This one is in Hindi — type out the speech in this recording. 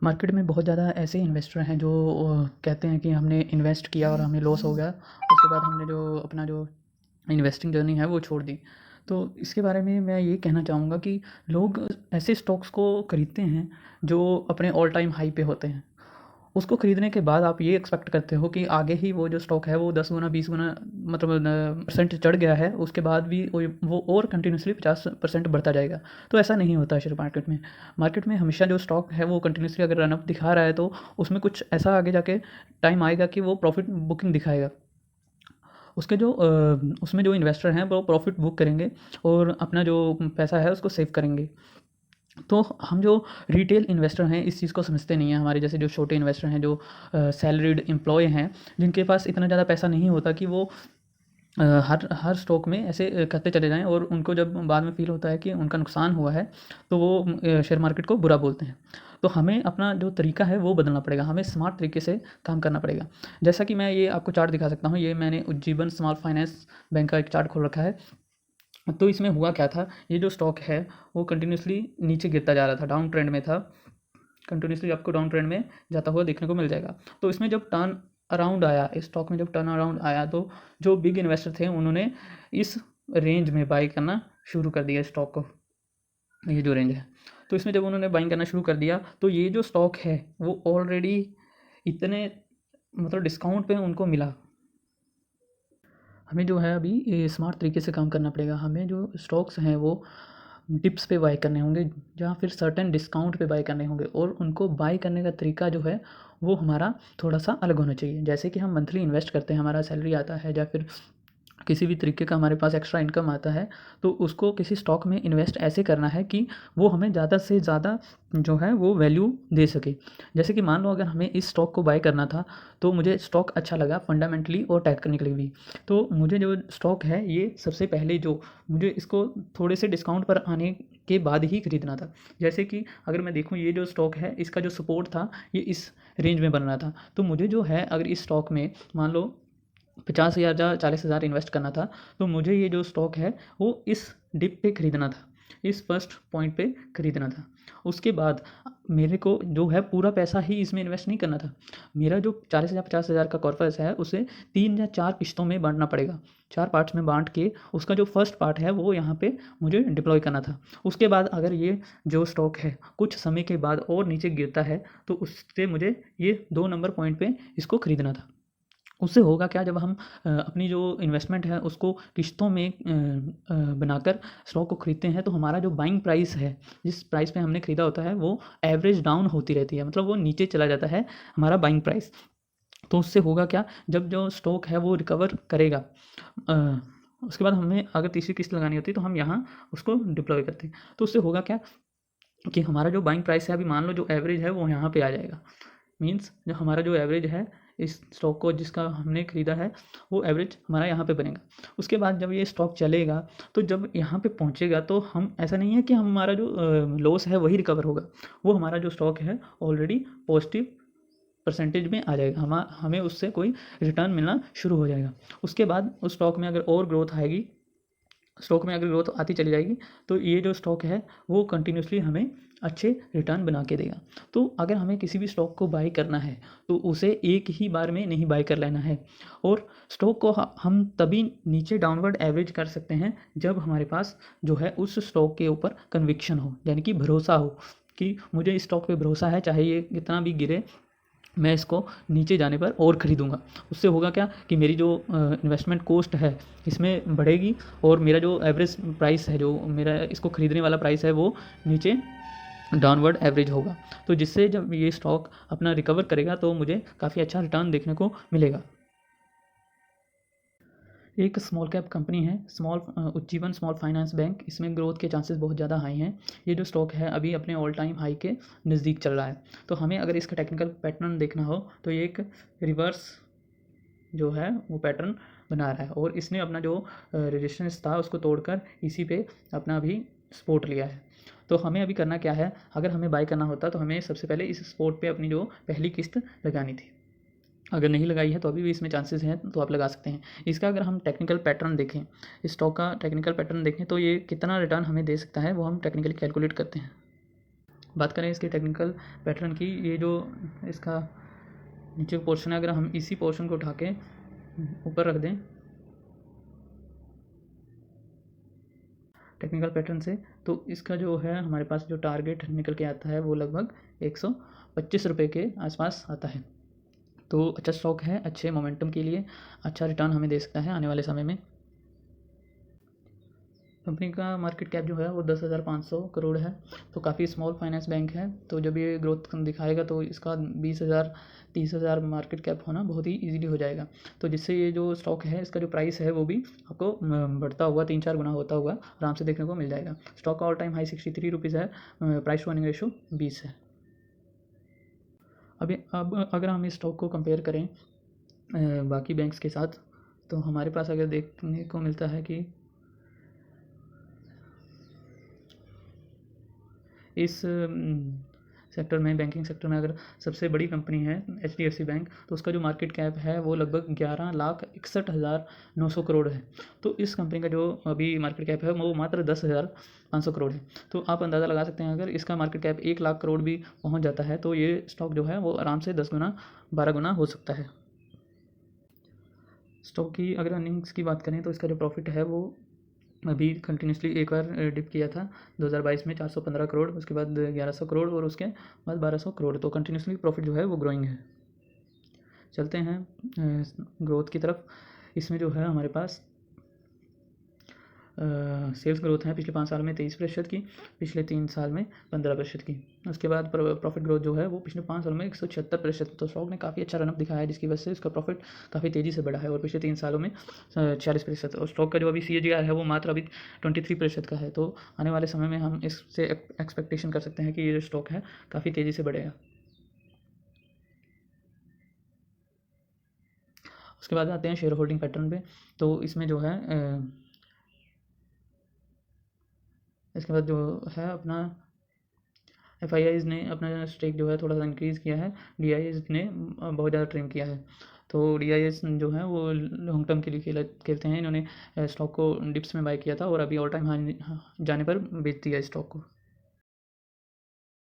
मार्केट में बहुत ज़्यादा ऐसे इन्वेस्टर हैं जो कहते हैं कि हमने इन्वेस्ट किया और हमें लॉस हो गया, उसके बाद हमने जो अपना जो इन्वेस्टिंग जर्नी है वो छोड़ दी। तो इसके बारे में मैं ये कहना चाहूँगा कि लोग ऐसे स्टॉक्स को खरीदते हैं जो अपने ऑल टाइम हाई पे होते हैं। उसको खरीदने के बाद आप ये एक्सपेक्ट करते हो कि आगे ही वो जो स्टॉक है वो 10 गुना 20 गुना मतलब परसेंट चढ़ गया है, उसके बाद भी वो और कंटिन्यूसली 50% बढ़ता जाएगा। तो ऐसा नहीं होता है शेयर मार्केट में। मार्केट में हमेशा जो स्टॉक है वो कंटिन्यूसली अगर रनअप दिखा रहा है तो उसमें कुछ ऐसा आगे जाके टाइम आएगा कि वो प्रॉफिट बुकिंग दिखाएगा। उसके जो उसमें जो इन्वेस्टर हैं वो प्रॉफिट बुक करेंगे और अपना जो पैसा है उसको सेव करेंगे। तो हम जो रिटेल इन्वेस्टर हैं इस चीज़ को समझते नहीं हैं। हमारे जैसे जो छोटे इन्वेस्टर हैं, जो सैलरीड एम्प्लॉय हैं, जिनके पास इतना ज़्यादा पैसा नहीं होता कि वो हर हर स्टॉक में ऐसे करते चले जाएँ, और उनको जब बाद में फ़ील होता है कि उनका नुकसान हुआ है तो वो शेयर मार्केट को बुरा बोलते हैं। तो हमें अपना जो तरीका है वो बदलना पड़ेगा, हमें स्मार्ट तरीके से काम करना पड़ेगा। जैसा कि मैं ये आपको चार्ट दिखा सकता हूँ, ये मैंने उज्जीवन स्मॉल फाइनेंस बैंक का एक चार्ट खोल रखा है। तो इसमें हुआ क्या था, ये जो स्टॉक है वो कंटिन्यूसली नीचे गिरता जा रहा था, डाउन ट्रेंड में था। कंटिन्यूसली आपको डाउन ट्रेंड में जाता हुआ देखने को मिल जाएगा। तो इसमें जब टर्न अराउंड आया, इस स्टॉक में जब टर्न अराउंड आया तो जो बिग इन्वेस्टर थे उन्होंने इस रेंज में बाई करना शुरू कर दिया स्टॉक को, ये जो रेंज है। तो इसमें जब उन्होंने बाइंग करना शुरू कर दिया तो ये जो स्टॉक है वो ऑलरेडी इतने मतलब डिस्काउंट पे उनको मिला। हमें जो है अभी ये स्मार्ट तरीके से काम करना पड़ेगा। हमें जो स्टॉक्स हैं वो डिप्स पे बाय करने होंगे या फिर सर्टेन डिस्काउंट पे बाय करने होंगे, और उनको बाय करने का तरीका जो है वो हमारा थोड़ा सा अलग होना चाहिए। जैसे कि हम मंथली इन्वेस्ट करते हैं, हमारा सैलरी आता है या फिर किसी भी तरीके का हमारे पास एक्स्ट्रा इनकम आता है, तो उसको किसी स्टॉक में इन्वेस्ट ऐसे करना है कि वो हमें ज़्यादा से ज़्यादा जो है वो वैल्यू दे सके। जैसे कि मान लो अगर हमें इस स्टॉक को बाय करना था, तो मुझे स्टॉक अच्छा लगा फंडामेंटली और टेक्निकली भी, तो मुझे जो स्टॉक है ये सबसे पहले जो मुझे इसको थोड़े से डिस्काउंट पर आने के बाद ही खरीदना था। जैसे कि अगर मैं देखूँ ये जो स्टॉक है इसका जो सपोर्ट था ये इस रेंज में बन रहा था, तो मुझे जो है अगर इस स्टॉक में मान लो 50,000 या 40,000 इन्वेस्ट करना था, तो मुझे ये जो स्टॉक है वो इस डिप पे खरीदना था, इस फर्स्ट पॉइंट पे खरीदना था। उसके बाद मेरे को जो है पूरा पैसा ही इसमें इन्वेस्ट नहीं करना था। मेरा जो 40,000 50,000 का कॉर्पस है उसे 3 या 4 किश्तों में बाँटना पड़ेगा। 4 पार्ट्स में बाँट के उसका जो फर्स्ट पार्ट है वो यहाँ पे मुझे डिप्लॉय करना था। उसके बाद अगर ये जो स्टॉक है कुछ समय के बाद और नीचे गिरता है तो उससे मुझे ये 2 नंबर पॉइंट पे इसको खरीदना था। उससे होगा क्या, जब हम अपनी जो इन्वेस्टमेंट है उसको किश्तों में बनाकर स्टॉक को खरीदते हैं तो हमारा जो बाइंग प्राइस है, जिस प्राइस पे हमने खरीदा होता है वो एवरेज डाउन होती रहती है, मतलब वो नीचे चला जाता है हमारा बाइंग प्राइस। तो उससे होगा क्या, जब जो स्टॉक है वो रिकवर करेगा, अ, उसके बाद हमें अगर तीसरी किस्त लगानी होती है तो हम यहाँ उसको डिप्लॉय करते हैं। तो उससे होगा क्या कि हमारा जो बाइंग प्राइस है अभी मान लो जो एवरेज है वो यहाँ पे आ जाएगा। मीन्स जो हमारा जो एवरेज है इस स्टॉक को जिसका हमने खरीदा है वो एवरेज हमारा यहाँ पे बनेगा। उसके बाद जब ये स्टॉक चलेगा तो जब यहाँ पे पहुँचेगा तो हम ऐसा नहीं है कि हमारा जो लॉस है वही रिकवर होगा, वो हमारा जो स्टॉक है ऑलरेडी पॉजिटिव परसेंटेज में आ जाएगा, हमें उससे कोई रिटर्न मिलना शुरू हो जाएगा। उसके बाद उस स्टॉक में अगर और ग्रोथ आएगी, स्टॉक में अगर ग्रोथ आती चली जाएगी तो ये जो स्टॉक है वो कंटिन्यूसली हमें अच्छे रिटर्न बना के देगा। तो अगर हमें किसी भी स्टॉक को बाय करना है तो उसे एक ही बार में नहीं बाय कर लेना है, और स्टॉक को हम तभी नीचे डाउनवर्ड एवरेज कर सकते हैं जब हमारे पास जो है उस स्टॉक के ऊपर कन्विक्शन हो, यानी कि भरोसा हो कि मुझे इस स्टॉक पे भरोसा है, चाहे ये कितना भी गिरे मैं इसको नीचे जाने पर और ख़रीदूँगा। उससे होगा क्या कि मेरी जो इन्वेस्टमेंट कॉस्ट है इसमें बढ़ेगी, और मेरा जो एवरेज प्राइस है, जो मेरा इसको ख़रीदने वाला प्राइस है वो नीचे डाउनवर्ड एवरेज होगा। तो जिससे जब ये स्टॉक अपना रिकवर करेगा तो मुझे काफ़ी अच्छा रिटर्न देखने को मिलेगा। एक स्मॉल कैप कंपनी है उज्जीवन स्मॉल फाइनेंस बैंक, इसमें ग्रोथ के चांसेस बहुत ज़्यादा हाई हैं। ये जो स्टॉक है अभी अपने ऑल टाइम हाई के नज़दीक चल रहा है। तो हमें अगर इसका टेक्निकल पैटर्न देखना हो तो ये एक रिवर्स जो है वो पैटर्न बना रहा है, और इसने अपना जो रेजिस्टेंस था उसको तोड़कर इसी पे अपना अभी सपोर्ट लिया है। तो हमें अभी करना क्या है, अगर हमें बाय करना होता तो हमें सबसे पहले इस सपोर्ट पे अपनी जो पहली किस्त लगानी थी। अगर नहीं लगाई है तो अभी भी इसमें चांसेस हैं तो आप लगा सकते हैं। इसका अगर हम टेक्निकल पैटर्न देखें, इस स्टॉक का टेक्निकल पैटर्न देखें तो ये कितना रिटर्न हमें दे सकता है वो हम टेक्निकली कैलकुलेट करते हैं। बात करें इसके टेक्निकल पैटर्न की, ये जो इसका नीचे पोर्शन है, अगर हम इसी पोर्शन को उठा के ऊपर रख दें टेक्निकल पैटर्न से, तो इसका जो है हमारे पास जो टारगेट निकल के आता है वो लगभग 125 रुपये के आसपास आता है। तो अच्छा स्टॉक है, अच्छे मोमेंटम के लिए अच्छा रिटर्न हमें दे सकता है आने वाले समय में। कंपनी का मार्केट कैप जो है वो 10,500 करोड़ है, तो काफ़ी स्मॉल फाइनेंस बैंक है। तो जब ये ग्रोथ दिखाएगा तो इसका 20,000 30,000 मार्केट कैप होना बहुत ही इजीली हो जाएगा। तो जिससे ये जो स्टॉक है इसका जो प्राइस है वो भी आपको बढ़ता हुआ 3-4 गुना होता हुआ आराम से देखने को मिल जाएगा। स्टॉक का ऑल टाइम हाई 63 रुपीज़ है, प्राइस टू अर्निंग रेशो 20 है। अब अगर हम इस स्टॉक को कंपेयर करें बाकी बैंक्स के साथ, तो हमारे पास अगर देखने को मिलता है कि इस सेक्टर में, बैंकिंग सेक्टर में, अगर सबसे बड़ी कंपनी है HDFC बैंक, तो उसका जो मार्केट कैप है वो लगभग 11,61,900 करोड़ है। तो इस कंपनी का जो अभी मार्केट कैप है वो मात्र 10,500 करोड़ है। तो आप अंदाज़ा लगा सकते हैं, अगर इसका मार्केट कैप 1 लाख करोड़ भी पहुंच जाता है तो ये स्टॉक जो है वो आराम से 10 गुना 12 गुना हो सकता है। स्टॉक की अगर अर्निंग्स की बात करें तो इसका जो प्रॉफिट है वो अभी कंटिन्यूसली एक बार डिप किया था 2022 में 415 करोड़, उसके बाद 1100 करोड़ और उसके बाद 1200 करोड़। तो कंटिन्यूसली प्रॉफिट जो है वो ग्रोइंग है। चलते हैं ग्रोथ की तरफ। इसमें जो है हमारे पास सेल्स ग्रोथ है पिछले 5 साल में 23% की, पिछले 3 साल में 15% की। उसके बाद प्रॉफिट ग्रोथ जो है वो पिछले 5 साल में 176%। तो स्टॉक ने काफ़ी अच्छा रनअप दिखाया है, जिसकी वजह से इसका प्रॉफिट काफ़ी तेज़ी से बढ़ा है, और पिछले 3 सालों में 46%। और स्टॉक का जो अभी CAGR है वो मात्र अभी 23% का है। तो आने वाले समय में हम इससे एक्सपेक्टेशन कर सकते हैं कि ये जो स्टॉक है काफ़ी तेज़ी से बढ़ेगा। उसके बाद आते हैं शेयर होल्डिंग पैटर्न पे। तो इसमें जो है इसके बाद जो है अपना FIIs ने अपना स्टेक जो है थोड़ा सा इंक्रीज़ किया है, DIIs ने बहुत ज़्यादा ट्रिम किया है। तो DIIs जो है वो लॉन्ग टर्म के लिए खेलते हैं। इन्होंने स्टॉक को डिप्स में बाय किया था और अभी ऑल टाइम हाई जाने पर बेच दिया स्टॉक को।